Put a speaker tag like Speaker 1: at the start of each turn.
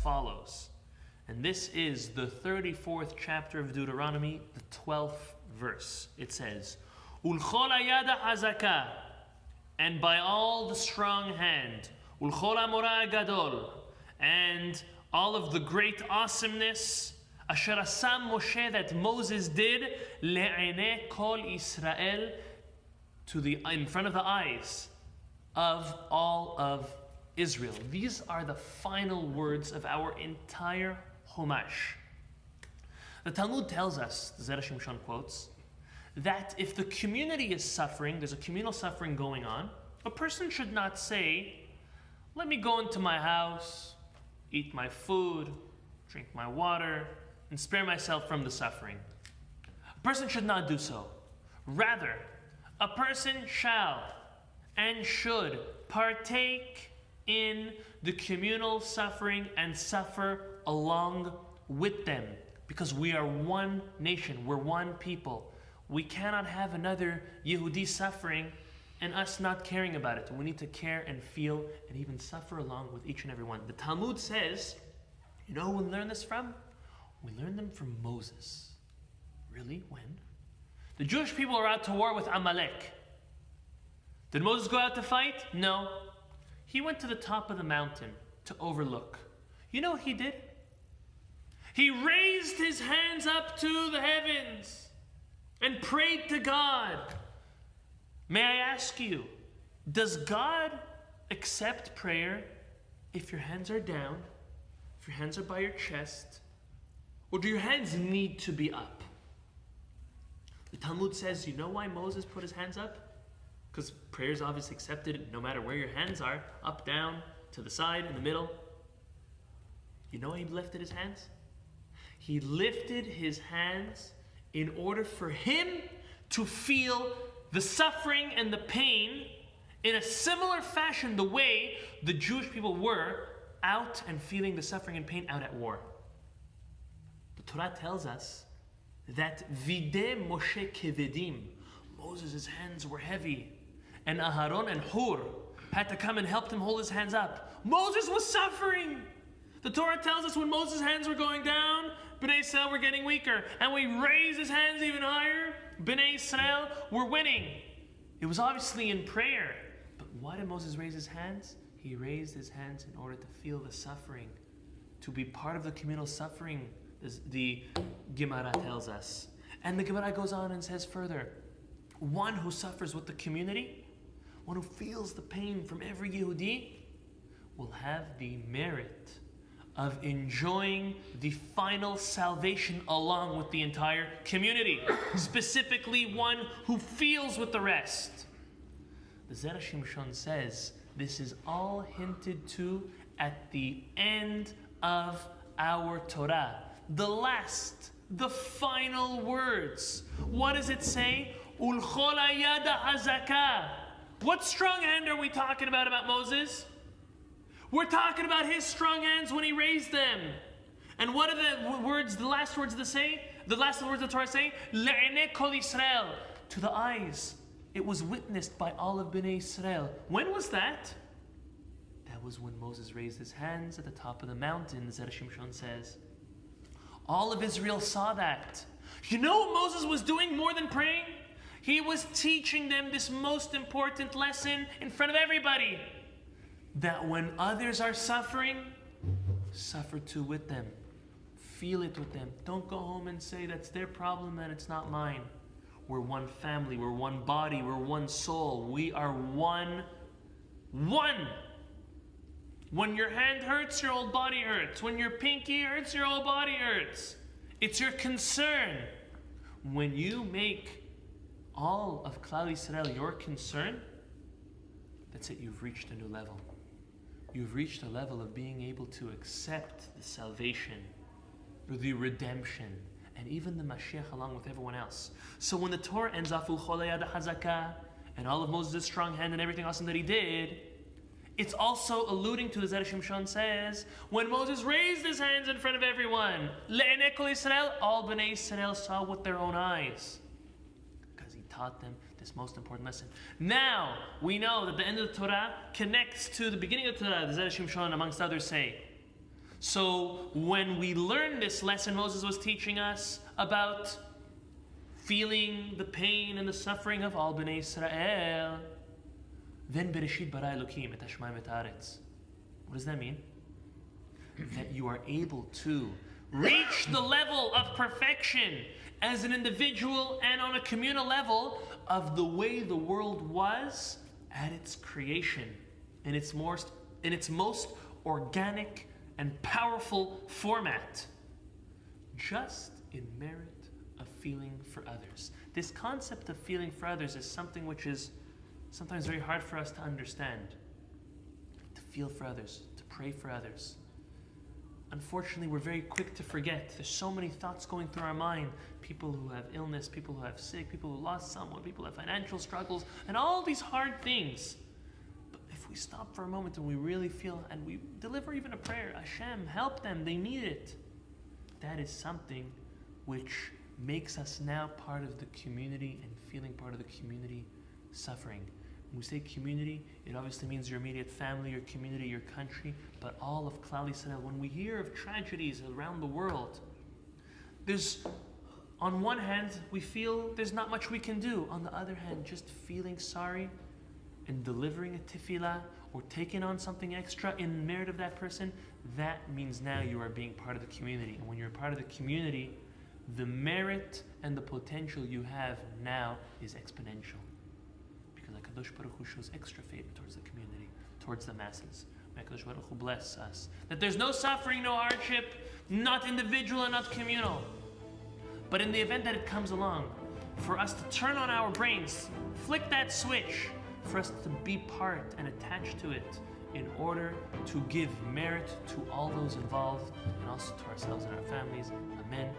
Speaker 1: follows. And this is the 34th chapter of Deuteronomy, the 12th verse. It says, Ulchol hayada hazaka, and by all the strong hand, Ulchol hamora gadol, and all of the great awesomeness, Asher asam Moshe, that Moses did, le'enei kol Israel, in front of the eyes of all of Israel. These are the final words of our entire Chumash. The Talmud tells us, the Zera Shimshon quotes, that if the community is suffering, there's a communal suffering going on, a person should not say, let me go into my house, eat my food, drink my water, and spare myself from the suffering. A person should not do so. Rather, a person shall and should partake in the communal suffering and suffer along with them, because we are one nation, we're one people. We cannot have another Yehudi suffering and us not caring about it. We need to care and feel and even suffer along with each and every one. The Talmud says, you know who we learn this from? We learn them from Moses. Really? When? The Jewish people are out to war with Amalek. Did Moses go out to fight? No. He went to the top of the mountain to overlook. You know what he did? He raised his hands up to the heavens and prayed to God. May I ask you, does God accept prayer if your hands are down, if your hands are by your chest, or do your hands need to be up? The Talmud says, you know why Moses put his hands up? Because prayer is obviously accepted no matter where your hands are, up, down, to the side, in the middle. You know why he lifted his hands? He lifted his hands in order for him to feel the suffering and the pain in a similar fashion the way the Jewish people were out and feeling the suffering and pain out at war. The Torah tells us that Videh Moshe kevedim, Moses' hands were heavy, and Aharon and Hur had to come and help him hold his hands up. Moses was suffering. The Torah tells us when Moses' hands were going down, Bnei Israel were getting weaker. And when he raised his hands even higher, Bnei Israel were winning. It was obviously in prayer. But why did Moses raise his hands? He raised his hands in order to feel the suffering, to be part of the communal suffering, as the Gemara tells us. And the Gemara goes on and says further, one who suffers with the community, one who feels the pain from every Yehudi, will have the merit of enjoying the final salvation along with the entire community. Specifically, one who feels with the rest. The Zera Shimshon says this is all hinted to at the end of our Torah. The final words. What does it say? Ulchol hayada hazaka. What strong hand are we talking about Moses? We're talking about his strong hands when he raised them. And what are the words, the last words of the Torah say? Le'enei kol Israel. To the eyes. It was witnessed by all of Bnei Israel. When was that? That was when Moses raised his hands at the top of the mountain, Zera Shimshon says. All of Israel saw that. You know what Moses was doing more than praying? He was teaching them this most important lesson in front of everybody. That when others are suffering, suffer too with them. Feel it with them. Don't go home and say that's their problem and it's not mine. We're one family, we're one body, we're one soul. We are one. When your hand hurts, your whole body hurts. When your pinky hurts, your whole body hurts. It's your concern. When you make all of Klal Yisrael your concern, that's it, you've reached a new level. You've reached a level of being able to accept the salvation, or the redemption, and even the Mashiach along with everyone else. So when the Torah ends off, Ulchol hayada hazaka, and all of Moses' strong hand and everything awesome that he did, it's also alluding to, the Zera Shimshon says, when Moses raised his hands in front of everyone, Le'enei kol Israel, all Bnei Israel saw with their own eyes. Because he taught them this most important lesson. Now, we know that the end of the Torah connects to the beginning of the Torah, the Zera Shimshon, amongst others, say. So when we learn this lesson Moses was teaching us about feeling the pain and the suffering of all Bnei Israel, then Bereshit bara Elokim et hashamayim et haaretz. What does that mean? That you are able to reach the level of perfection as an individual and on a communal level of the way the world was at its creation, in its most organic and powerful format, just in merit of feeling for others. This concept of feeling for others is something which is sometimes very hard for us to understand. To feel for others, to pray for others. Unfortunately, we're very quick to forget. There's so many thoughts going through our mind. People who have illness, people who have sick, people who lost someone, people who have financial struggles, and all these hard things. But if we stop for a moment and we really feel, and we deliver even a prayer, Hashem, help them, they need it. That is something which makes us now part of the community and feeling part of the community suffering. When we say community, it obviously means your immediate family, your community, your country, but all of Klal Yisrael. When we hear of tragedies around the world, on one hand, we feel there's not much we can do. On the other hand, just feeling sorry and delivering a tefillah or taking on something extra in merit of that person, that means now you are being part of the community. And when you're part of the community, the merit and the potential you have now is exponential. HaKadosh Baruch Hu shows extra favor towards the community, towards the masses. May HaKadosh Baruch Hu bless us. That there's no suffering, no hardship, not individual and not communal. But in the event that it comes along, for us to turn on our brains, flick that switch, for us to be part and attached to it in order to give merit to all those involved and also to ourselves and our families. Amen.